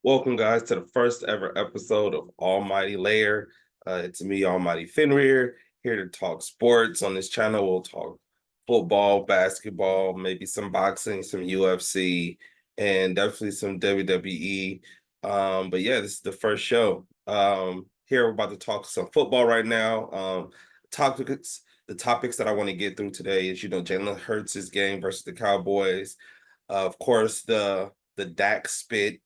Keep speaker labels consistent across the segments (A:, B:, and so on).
A: Welcome, guys, to the first ever episode of Almighty Lair. It's me, Almighty Fenrir, here to talk sports. On this channel, we'll talk football, basketball, maybe some boxing, some UFC, and definitely some WWE. But yeah, this is the first show. Here we're about to talk some football right now. Topics, the topics that I want to get through today is, Jalen Hurts' game versus the Cowboys. Of course, the Dak spit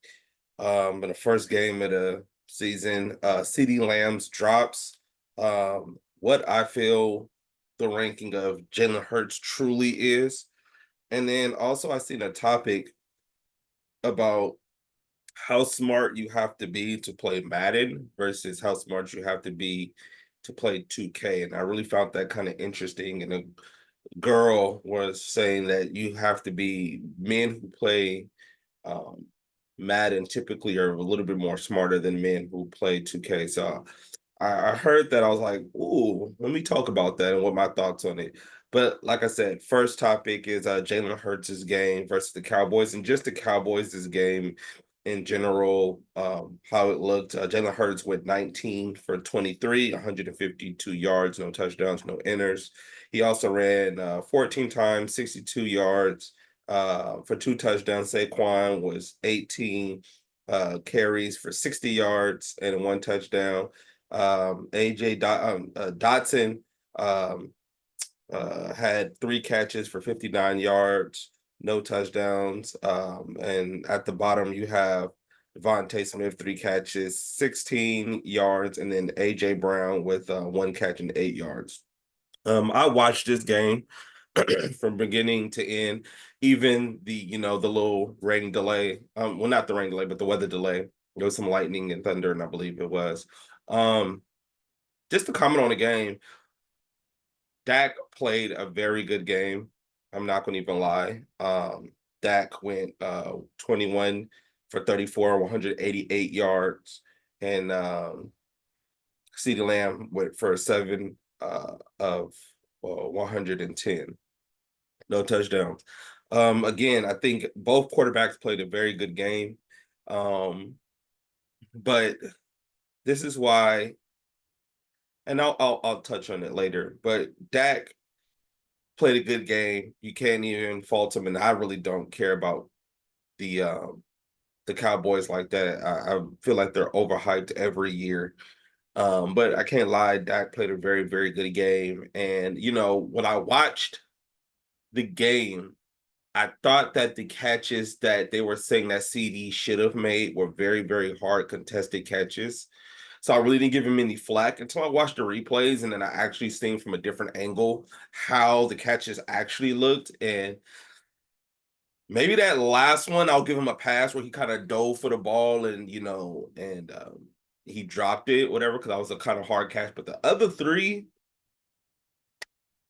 A: in the first game of the season. CD Lamb's drops. What I feel the ranking of Jalen Hurts truly is. And then also I seen a topic about how smart you have to be to play Madden versus how smart you have to be to play 2K. And I really found that kind of interesting. And a girl was saying that you have to be men who play um, Madden typically are a little bit more smarter than men who play 2K. So I heard that. I was like, ooh, let me talk about that and what my thoughts on it. But like I said, first topic is Jalen Hurts' game versus the Cowboys, and just the Cowboys' game in general, how it looked. Jalen Hurts went 19 for 23, 152 yards, no touchdowns, no inners. He also ran 14 times, 62 yards for two touchdowns. Saquon was 18 carries for 60 yards and one touchdown. Dotson um, had three catches for 59 yards, no touchdowns. And at the bottom, you have Devontae Smith, three catches, 16 yards, and then AJ Brown with one catch and 8 yards. I watched this game from beginning to end, even the little rain delay. Well, not the rain delay, but the weather delay. There was some lightning and thunder, and I believe it was. Um, just to comment on the game, Dak played a very good game. I'm not gonna even lie. Dak went 21 for 34, 188 yards, and CeeDee Lamb went for seven of 110. No touchdowns. Again, I think both quarterbacks played a very good game. Um, but this is why, and I'll touch on it later. But Dak played a good game. You can't even fault him, and I really don't care about the um the Cowboys like that. I feel like they're overhyped every year. But I can't lie, Dak played a very, very good game. And when I watched the game, I thought that the catches that they were saying that CD should have made were very, very hard contested catches. So I really didn't give him any flack until I watched the replays, and then I actually seen from a different angle how the catches actually looked. And maybe that last one, I'll give him a pass where he kind of dove for the ball and he dropped it, whatever, because that was a kind of hard catch. But the other three,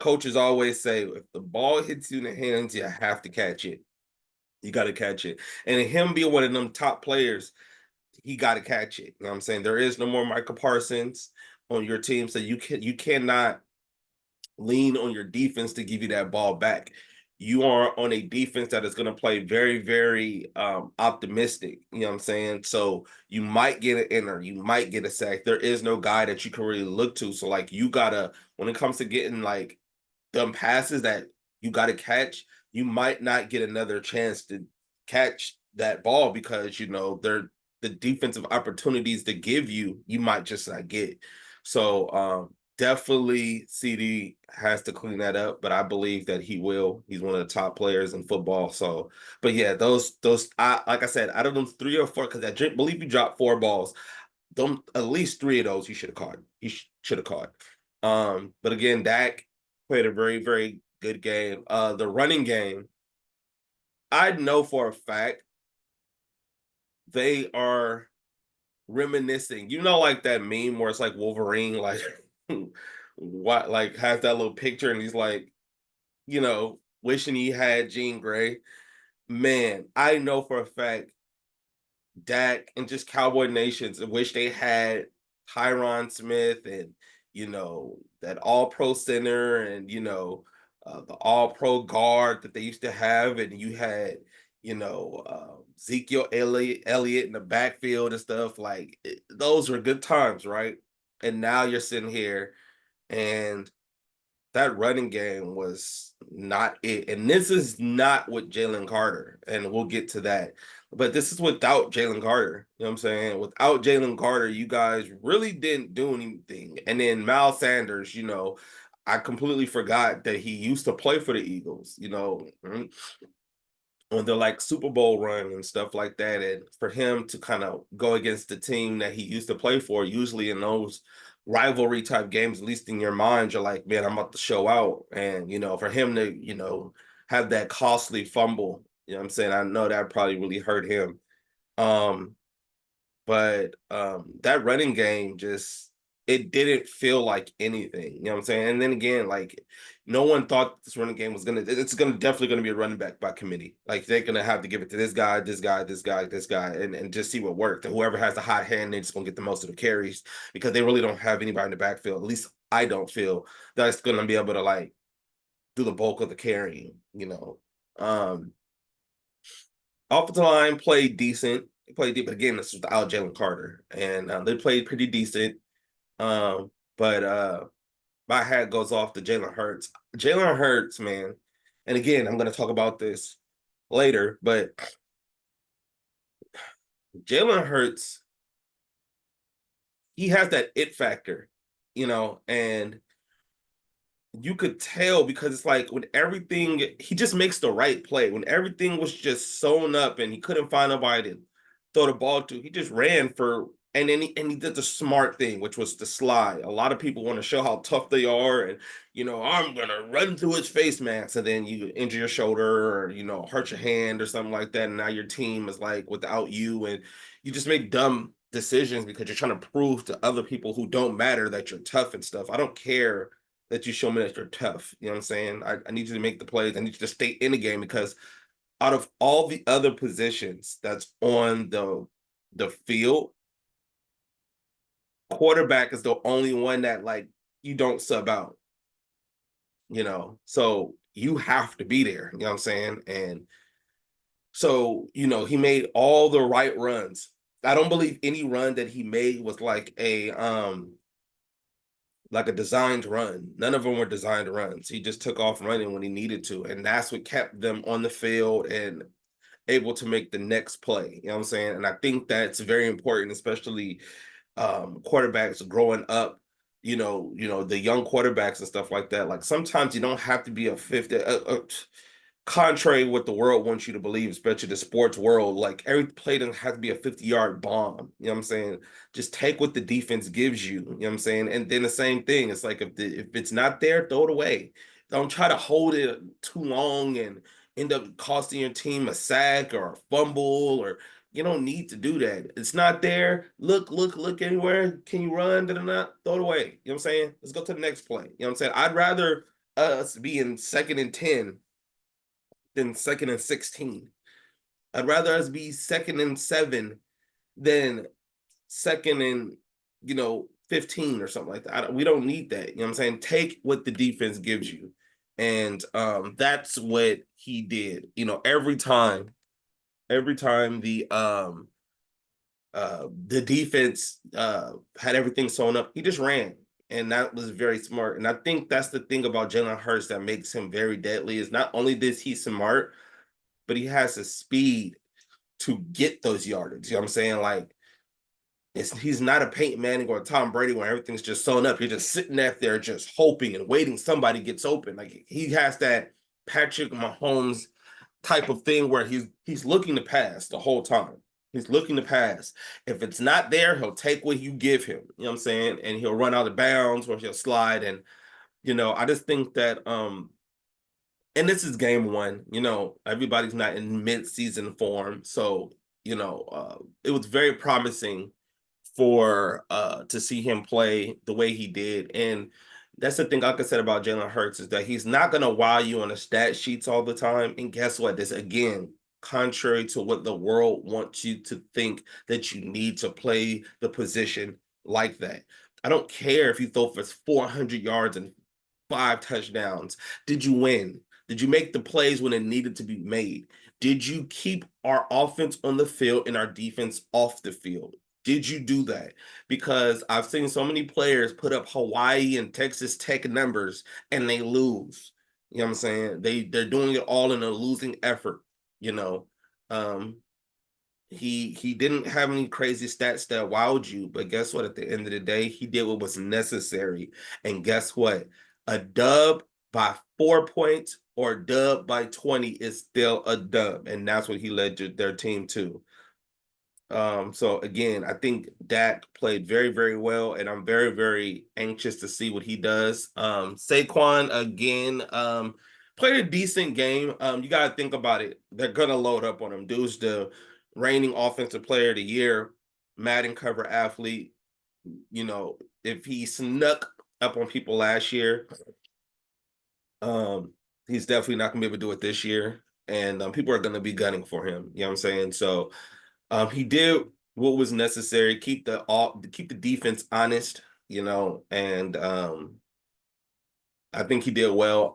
A: coaches always say if the ball hits you in the hands, you have to catch it. You got to catch it. And him being one of them top players, he got to catch it. You know what I'm saying? There is no more Michael Parsons on your team, so you cannot lean on your defense to give you that ball back. You are on a defense that is going to play very, very optimistic. You know what I'm saying? So you might get an inner, you might get a sack. There is no guy that you can really look to. So like you gotta, when it comes to getting like them passes that you got to catch, you might not get another chance to catch that ball because they're the defensive opportunities to give you, you might just not get. So definitely CD has to clean that up, but I believe that he will. He's one of the top players in football. So, but yeah, those I like I said, out of them three or four, because I believe you dropped four balls. Them at least three of those you should have caught. You should have caught. But again, Dak played a very, very good game. The running game, I know for a fact they are reminiscing. Like that meme where it's like Wolverine, like what, like has that little picture, and he's like, wishing he had Jean Grey. Man, I know for a fact Dak and just Cowboy Nations wish they had Tyron Smith and that all pro center and the all pro guard that they used to have, and you had Ezekiel Elliott in the backfield and stuff. Like those were good times, right? And now you're sitting here and that running game was not it. And this is not with Jalen Carter. And we'll get to that. But this is without Jalen Carter. You know what I'm saying? Without Jalen Carter, you guys really didn't do anything. And then Miles Sanders, I completely forgot that he used to play for the Eagles, on the like Super Bowl run and stuff like that. And for him to kind of go against the team that he used to play for, usually in those rivalry type games, at least in your mind, you're like, man, I'm about to show out. And, for him to, have that costly fumble, what I'm saying? I know that probably really hurt him. Um, but that running game just it didn't feel like anything. You know what I'm saying? And then again, like no one thought this running game was gonna definitely gonna be a running back by committee. Like they're gonna have to give it to this guy, this guy, this guy, this guy, and just see what worked. And whoever has the hot hand, they're just gonna get the most of the carries because they really don't have anybody in the backfield. At least I don't feel that's gonna be able to like do the bulk of the carrying. Um Offensive line played decent. They played deep, but again, this was without Jalen Carter, and they played pretty decent. But my hat goes off to Jalen Hurts. Jalen Hurts, man, and again, I'm going to talk about this later, but Jalen Hurts, he has that it factor, and you could tell because it's like when everything he just makes the right play. When everything was just sewn up and he couldn't find nobody to throw the ball to, he just ran for and he did the smart thing, which was to slide. A lot of people want to show how tough they are, and I'm gonna run through his face mask, and then you injure your shoulder or hurt your hand or something like that, and now your team is like without you, and you just make dumb decisions because you're trying to prove to other people who don't matter that you're tough and stuff. I don't care that you show me that you're tough. You know what I'm saying? I need you to make the plays. I need you to stay in the game because out of all the other positions that's on the field, quarterback is the only one that like you don't sub out. So you have to be there. You know what I'm saying? And so, he made all the right runs. I don't believe any run that he made was like a designed run. None of them were designed runs. He just took off running when he needed to. And that's what kept them on the field and able to make the next play. You know what I'm saying? And I think that's very important, especially quarterbacks growing up, the young quarterbacks and stuff like that. Like sometimes you don't have to be a 50, contrary what the world wants you to believe, especially the sports world. Like every play doesn't have to be a 50-yard bomb. You know what I'm saying? Just take what the defense gives you. You know what I'm saying? And then the same thing. It's like if it's not there, throw it away. Don't try to hold it too long and end up costing your team a sack or a fumble or you don't need to do that. It's not there. Look anywhere. Can you run? Da-da-da. Throw it away. You know what I'm saying? Let's go to the next play. You know what I'm saying? I'd rather us be in 2nd and 10 than 2nd and 16. I'd rather us be 2nd and 7 than 2nd and 15 or something like that. We don't need that. You know what I'm saying? Take what the defense gives you. And that's what he did. Every time the defense had everything sewn up, he just ran. And that was very smart. And I think that's the thing about Jalen Hurts that makes him very deadly is not only this he's smart, but he has the speed to get those yardage. You know what I'm saying? Like he's not a Peyton Manning or a Tom Brady where everything's just sewn up. You're just sitting there just hoping and waiting somebody gets open. Like he has that Patrick Mahomes type of thing where he's looking to pass the whole time. He's looking to pass. If it's not there, he'll take what you give him. You know what I'm saying? And he'll run out of bounds or he'll slide. And I just think that and this is game one. Everybody's not in mid-season form. So, it was very promising for to see him play the way he did. And that's the thing, like I said about Jalen Hurts, is that he's not gonna wow you on the stat sheets all the time. And guess what? This again, contrary to what the world wants you to think that you need to play the position like that. I don't care if you throw for 400 yards and 5 touchdowns. Did you win? Did you make the plays when it needed to be made? Did you keep our offense on the field and our defense off the field? Did you do that? Because I've seen so many players put up Hawaii and Texas Tech numbers and they lose. You know what I'm saying? They're doing it all in a losing effort, you know. Um, he didn't have any crazy stats that wowed you, but guess what? At the end of the day, he did what was necessary. And guess what? A dub by 4 points or a dub by 20 is still a dub. And that's what he led their team to. So again, I think Dak played very, very well, and I'm very, very anxious to see what he does. Saquon again, played a decent game. You gotta think about it. They're gonna load up on him. Dude's the reigning offensive player of the year, Madden cover athlete. You know, if he snuck up on people last year, um, he's definitely not gonna be able to do it this year. And people are gonna be gunning for him. You know what I'm saying? So he did what was necessary, keep the defense honest, you know, and I think he did well.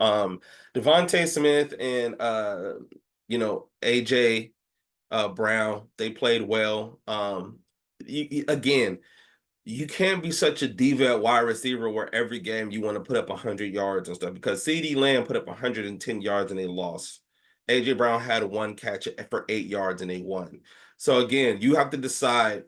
A: Devontae Smith and AJ Brown, they played well. Again, you can't be such a diva at wide receiver where every game you want to put up 100 yards and stuff, because CD Lamb put up 110 yards and they lost. AJ Brown had one catch for 8 yards and they won. So again, you have to decide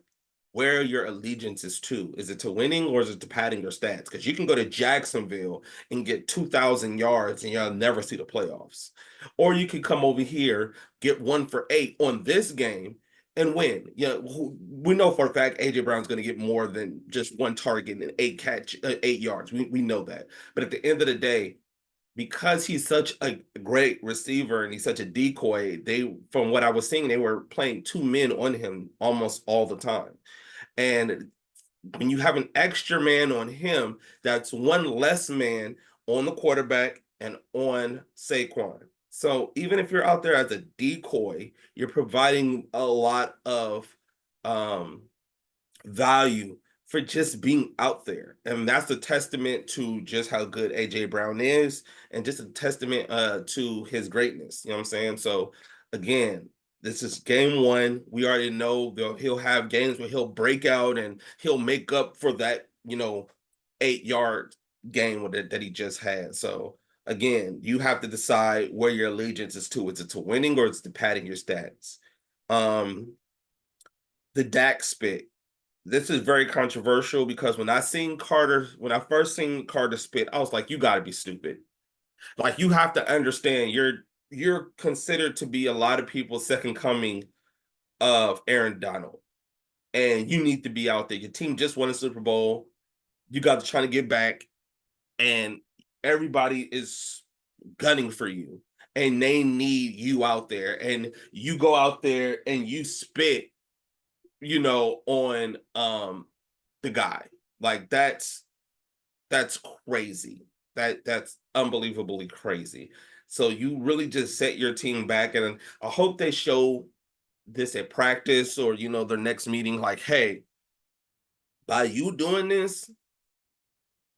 A: where your allegiance is to. Is it to winning or is it to padding your stats? Because you can go to Jacksonville and get 2,000 yards and you'll never see the playoffs. Or you can come over here, get 1 for 8 on this game and win. We know for a fact AJ Brown's going to get more than just one target and 8 yards. We know that. But at the end of the day, because he's such a great receiver and he's such a decoy, from what I was seeing, they were playing 2 men on him almost all the time. And when you have an extra man on him, that's one less man on the quarterback and on Saquon. So even if you're out there as a decoy, you're providing a lot of um, value for just being out there. And that's a testament to just how good AJ Brown is and just a testament to his greatness. You know what I'm saying? So again, this is game one. We already know he'll have games where he'll break out and he'll make up for that, 8 yard game that he just had. So again, you have to decide where your allegiance is to. Is it to winning or is it to padding your stats? The Dak spit. This is very controversial because when I first seen Carter spit, I was like, you gotta be stupid. Like, you have to understand you're considered to be a lot of people's second coming of Aaron Donald. And you need to be out there. Your team just won a Super Bowl. You got to try to get back, and everybody is gunning for you. And they need you out there. And you go out there and you spit, on the guy. Like, that's crazy. That's unbelievably crazy. So you really just set your team back, and I hope they show this at practice or their next meeting. Like, hey, by you doing this,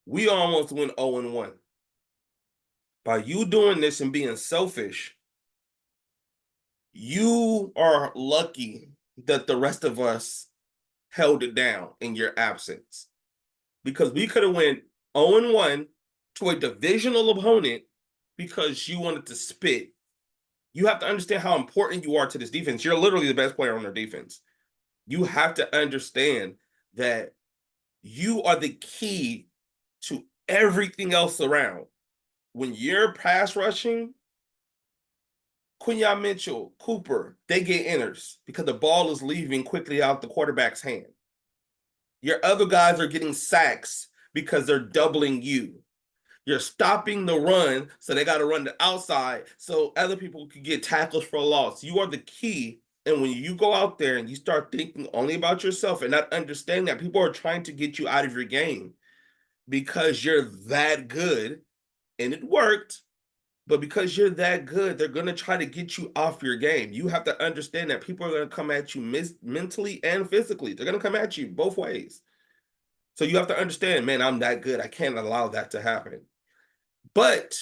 A: we almost went 0-1. By you doing this and being selfish, you are lucky that the rest of us held it down in your absence, because we could have went 0-1 to a divisional opponent because you wanted to spit. You have to understand how important you are to this defense. You're literally the best player on their defense. You have to understand that you are the key to everything else around. When you're pass rushing, Quinyon Mitchell, Cooper, they get enters because the ball is leaving quickly out the quarterback's hand. Your other guys are getting sacks because they're doubling you. You're stopping the run, so they got to run the outside so other people can get tackles for a loss. You are the key. And when you go out there and you start thinking only about yourself and not understanding that people are trying to get you out of your game because you're that good, and it worked, but because you're that good, they're going to try to get you off your game. You have to understand that people are going to come at you mentally and physically. They're going to come at you both ways. So you have to understand, man, I'm that good. I can't allow that to happen. But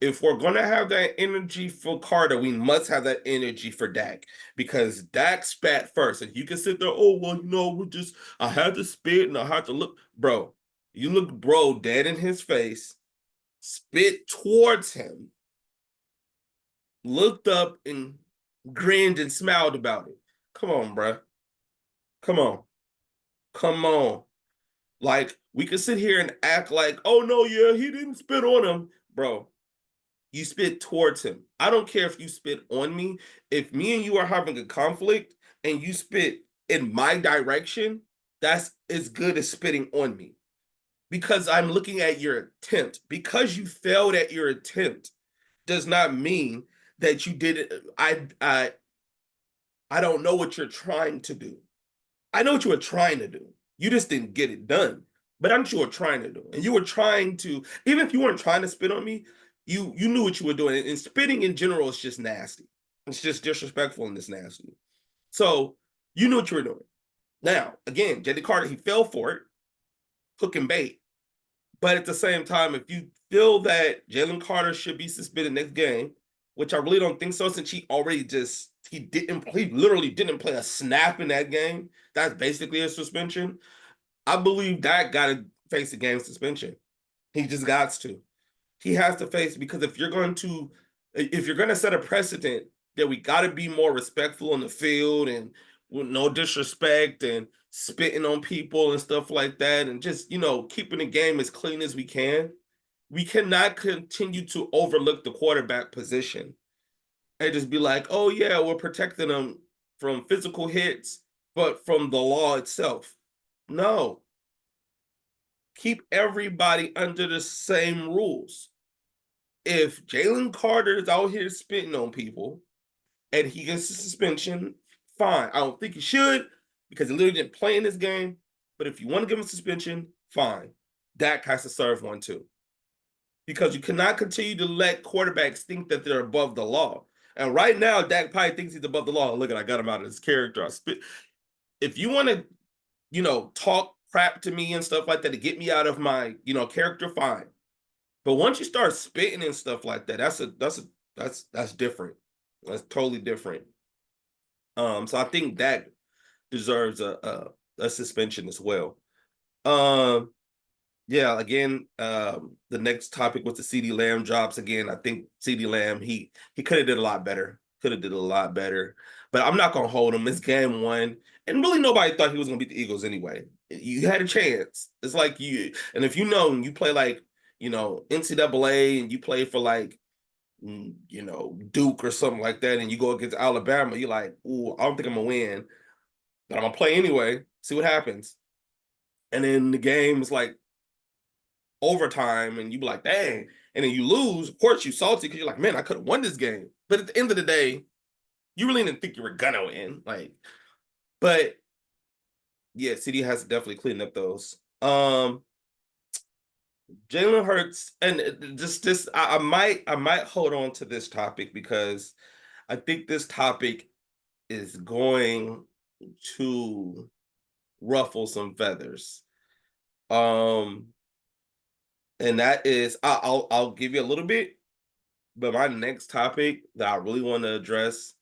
A: if we're gonna have that energy for Carter, we must have that energy for Dak because Dak spat first, and you can sit there. Oh well, we're just I had to spit and I had to look, bro. You look bro dead in his face, spit towards him, looked up and grinned and smiled about it. Come on, bro. Come on. Come on. Like we can sit here and act like, oh no, yeah, he didn't spit on him, bro. You spit towards him. I don't care if you spit on me. If me and you are having a conflict and you spit in my direction, that's as good as spitting on me because I'm looking at your attempt. Because you failed at your attempt does not mean that you did it. I don't know what you're trying to do. I know what you were trying to do. You just didn't get it done. But I'm sure you were trying to do. And you were trying to, even if you weren't trying to spit on me, you knew what you were doing. And spitting in general is just nasty. It's just disrespectful and it's nasty. So you knew what you were doing. Now, again, Jalen Carter, he fell for it, hook and bait. But at the same time, if you feel that Jalen Carter should be suspended next game, which I really don't think so, since he literally didn't play a snap in that game. That's basically a suspension. I believe that got to face a game suspension. He just got to. He has to face because if you're going to set a precedent that we got to be more respectful on the field and with no disrespect and spitting on people and stuff like that, and just keeping the game as clean as we can. We cannot continue to overlook the quarterback position and just be like, oh yeah, we're protecting them from physical hits, but from the law itself. No. Keep everybody under the same rules. If Jalen Carter is out here spitting on people and he gets a suspension, fine. I don't think he should because he literally didn't play in this game. But if you want to give him a suspension, fine. Dak has to serve one too. Because you cannot continue to let quarterbacks think that they're above the law. And right now, Dak probably thinks he's above the law. Look at, I got him out of his character. I spit. If you want to, talk crap to me and stuff like that to get me out of my, character, fine. But once you start spitting and stuff like that, that's different. That's totally different. So I think Dak deserves a suspension as well. Yeah, again, the next topic was the CD Lamb drops. Again, I think CD Lamb, he could have did a lot better. Could have did a lot better. But I'm not gonna hold him. It's game one. And really nobody thought he was gonna beat the Eagles anyway. You had a chance. It's like and if you play like, NCAA and you play for like Duke or something like that, and you go against Alabama, you're like, ooh, I don't think I'm gonna win. But I'm gonna play anyway, see what happens. And then the game is like overtime and you be like, dang, and then you lose. Of course, you salty because you're like, man, I could have won this game. But at the end of the day, you really didn't think you were gonna win. But yeah, CD has to definitely clean up those. Jalen Hurts, and just I might hold on to this topic because I think this topic is going to ruffle some feathers. And that is I'll give you a little bit, but my next topic that I really want to address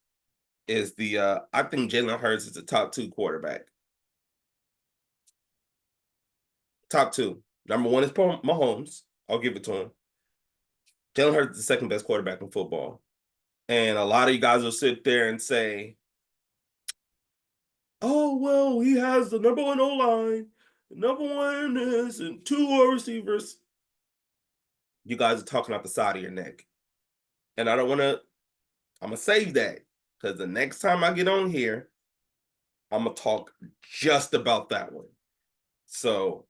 A: is I think Jalen Hurts is a top 2 quarterback. Top 2. Number 1 is Mahomes. I'll give it to him. Jalen Hurts is the second best quarterback in football. And a lot of you guys will sit there and say, oh, well, he has the number 1 O-line. The number 1 is and 2 receivers. You guys are talking out the side of your neck. And I'm going to save that because the next time I get on here, I'm going to talk just about that one. So,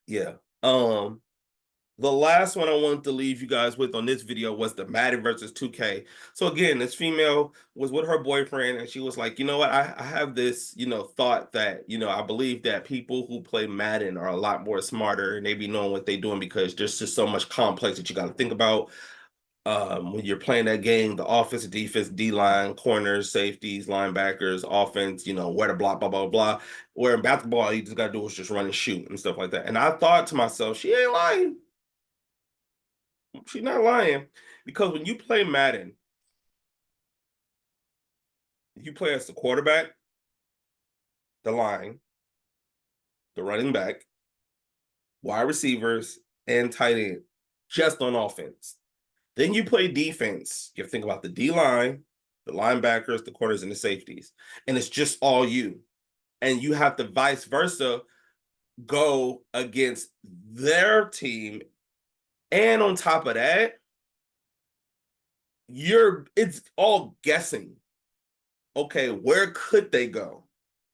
A: yeah. The last one I wanted to leave you guys with on this video was the Madden versus 2K. So again, this female was with her boyfriend and she was like, you know what? I have this, thought that, I believe that people who play Madden are a lot more smarter and they be knowing what they're doing because there's just so much complex that you got to think about. When you're playing that game, the offense, defense, D-line, corners, safeties, linebackers, offense, where to block, blah, blah, blah. Where in basketball, all you just got to do is just run and shoot and stuff like that. And I thought to myself, she ain't lying. She's not lying. Because when you play Madden, you play as the quarterback, the line, the running back, wide receivers, and tight end, just on offense. Then you play defense. You have to think about the D line, the linebackers, the corners, and the safeties. And it's just all you. And you have to vice versa go against their team. And on top of that, it's all guessing. Okay, where could they go?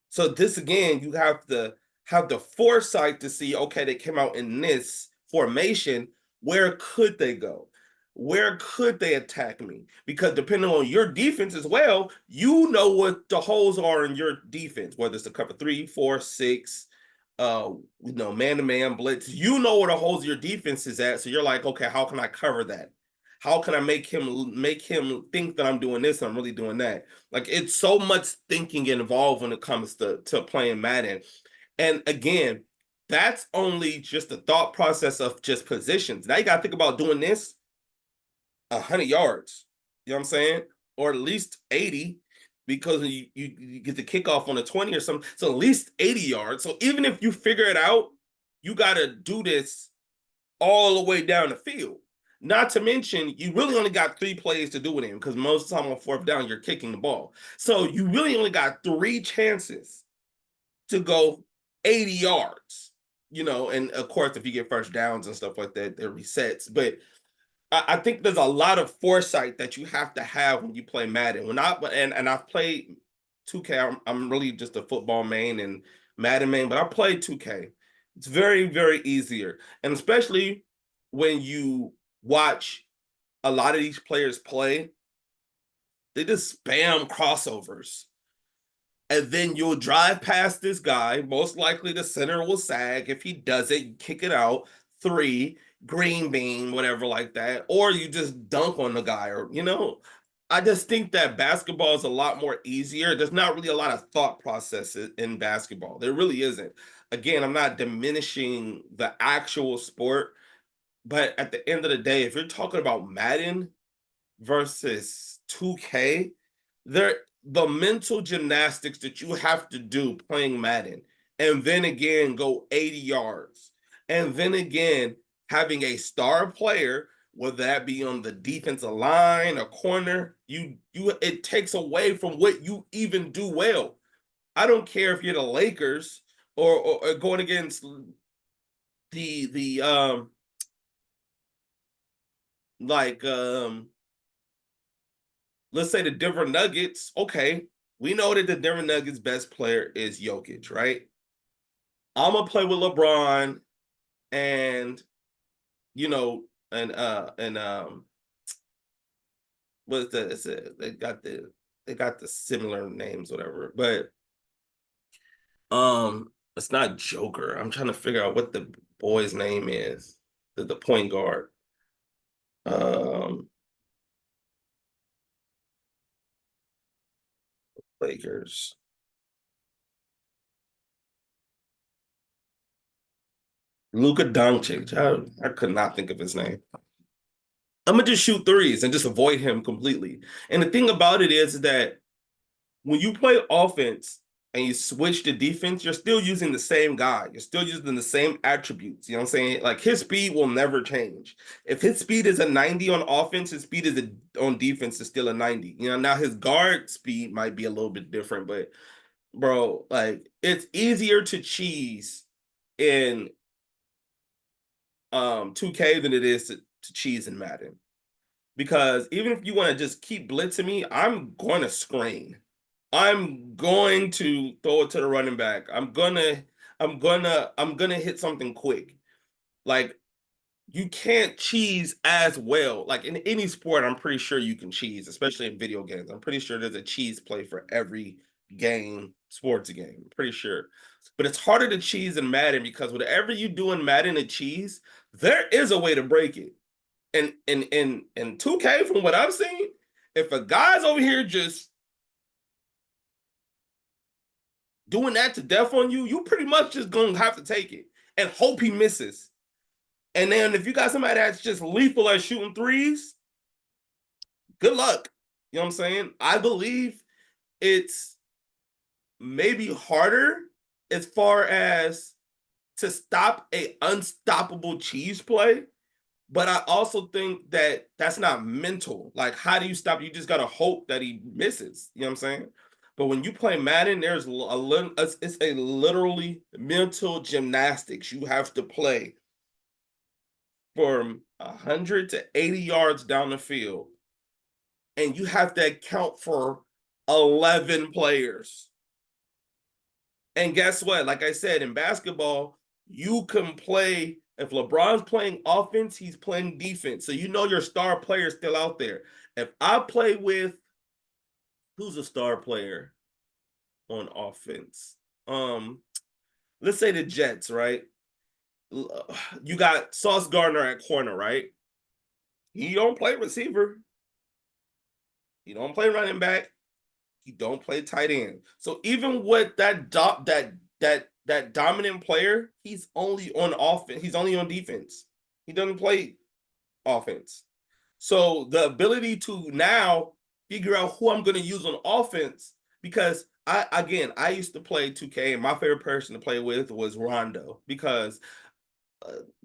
A: So this again, you have to have the foresight to see, okay, they came out in this formation. Where could they go? Where could they attack me? Because depending on your defense as well, you know what the holes are in your defense, whether it's a cover 3, 4, 6, man-to-man blitz. You know where the holes of your defense is at. So you're like, okay, how can I cover that? How can I make him think that I'm doing this and I'm really doing that? Like it's so much thinking involved when it comes to playing Madden. And again, that's only just the thought process of just positions. Now you got to think about doing this 100 yards. You know what I'm saying? Or at least 80 because you get the kickoff on a 20 or something. So at least 80 yards. So even if you figure it out, you got to do this all the way down the field. Not to mention, you really only got 3 plays to do it in because most of the time on fourth down, you're kicking the ball. So you really only got 3 chances to go 80 yards, and of course, if you get first downs and stuff like that, it resets. But I think there's a lot of foresight that you have to have when you play Madden. And I've played 2K. I'm really just a football main and Madden main, but I played 2K. It's very, very easier. And especially when you watch a lot of these players play, they just spam crossovers. And then you'll drive past this guy. Most likely the center will sag. If he doesn't, kick it out. 3, green bean, whatever like that. Or you just dunk on the guy. I just think that basketball is a lot more easier. There's not really a lot of thought processes in basketball. There really isn't. Again, I'm not diminishing the actual sport. But at the end of the day, if you're talking about Madden versus 2K, the mental gymnastics that you have to do playing Madden, and then again go 80 yards, and then again having a star player, whether that be on the defensive line or corner, it takes away from what you even do well. I don't care if you're the Lakers or going against the like let's say the Denver Nuggets. Okay, we know that the Denver Nuggets best player is Jokic, right? I'm gonna play with LeBron and you know and what's that? They got the similar names, whatever. But it's not Joker. I'm trying to figure out what the boy's name is. The point guard. Um, Lakers. Luka Doncic. I could not think of his name. I'm gonna just shoot threes and just avoid him completely. And the thing about it is that when you play offense and you switch to defense, you're still using the same guy. You're still using the same attributes. You know what I'm saying? Like his speed will never change. If his speed is a 90 on offense, his speed on defense is still a 90. Now his guard speed might be a little bit different, but bro, like it's easier to cheese in 2K than it is to cheese in Madden. Because even if you want to just keep blitzing me, I'm going to screen. I'm going to throw it to the running back. I'm gonna hit something quick. Like you can't cheese as well. Like in any sport, I'm pretty sure you can cheese, especially in video games. I'm pretty sure there's a cheese play for every sports game. I'm pretty sure. But it's harder to cheese in Madden because whatever you do in Madden to cheese, there is a way to break it. And in 2K, from what I've seen, if a guy's over here just doing that to death on you, you pretty much just gonna have to take it and hope he misses. And then if you got somebody that's just lethal at shooting threes, good luck. You know what I'm saying? I believe it's maybe harder as far as to stop a unstoppable cheese play. But I also think that that's not mental. Like, how do you stop? You just gotta hope that he misses. You know what I'm saying? But when you play Madden, there's a little. It's a literally mental gymnastics you have to play from 100 to 80 yards down the field, and you have to account for 11 players. And guess what? Like I said, in basketball, you can play. If LeBron's playing offense, he's playing defense. So you know your star player is still out there. If I play with who's a star player on offense? Um, let's say the Jets, right? You got Sauce Gardner at corner, right? He don't play receiver. He don't play running back. He don't play tight end. So even with that dominant player, he's only on offense. He's only on defense. He doesn't play offense. So the ability to now figure out who I'm going to use on offense, because I used to play 2K and my favorite person to play with was Rondo, because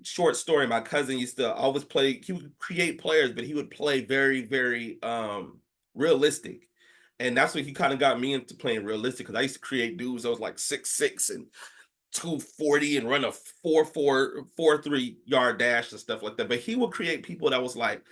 A: short story, my cousin used to always play. He would create players, but he would play very, very realistic, and that's what he kind of got me into playing realistic. Because I used to create dudes that was like 6'6" and 240 and run a 4.3 yard dash and stuff like that. But he would create people that was like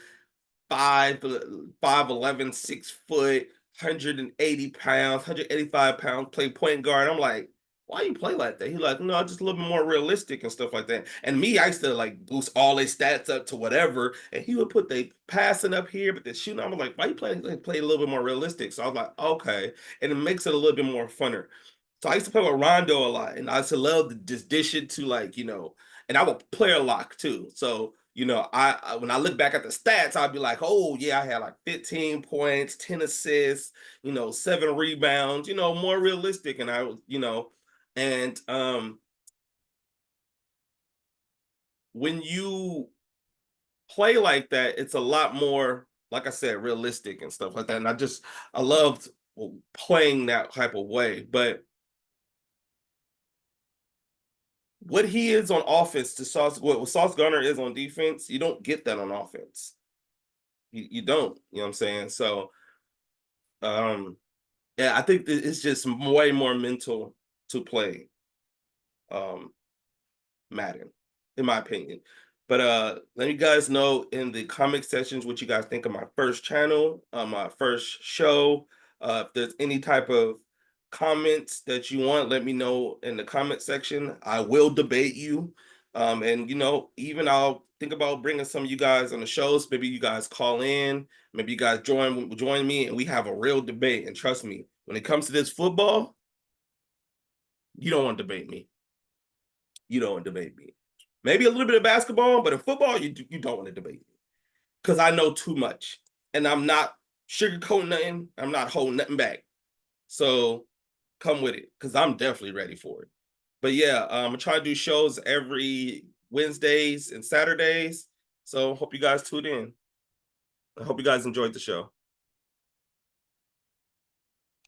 A: 5'11", 6 foot, 180 pounds, 185 pounds, play point guard. I'm like, why you play like that? He like, no, just a little bit more realistic and stuff like that. And me, I used to like boost all his stats up to whatever, and he would put the passing up here, but the shooting, I'm like, why you play a little bit more realistic? So I was like, okay, and it makes it a little bit more funner. So I used to play with Rondo a lot, and I used to love to just dish it to, like, and I would player lock too. So when I look back at the stats, I'd be like, oh yeah, I had like 15 points, 10 assists, 7 rebounds, more realistic. And I was, and when you play like that, it's a lot more, like I said, realistic and stuff like that. And I loved playing that type of way. But what he is on offense to what Sauce Gunner is on defense, you don't get that on offense. You don't, you know what I'm saying? So um yeah, I think that it's just way more mental to play um Madden, in my opinion. But let me guys know in the comment sections what you guys think of my first channel, my first show. If there's any type of comments that you want, let me know in the comment section. I will debate you. And even I'll think about bringing some of you guys on the shows. Maybe you guys call in, maybe you guys join me and we have a real debate. And trust me, when it comes to this football, you don't want to debate me. You don't want to debate me. Maybe a little bit of basketball, but in football, you don't want to debate me because I know too much, and I'm not sugarcoating nothing. I'm not holding nothing back. So come with it because I'm definitely ready for it. But yeah, I'm trying to do shows every Wednesdays and Saturdays. So hope you guys tune in. I hope you guys enjoyed the show.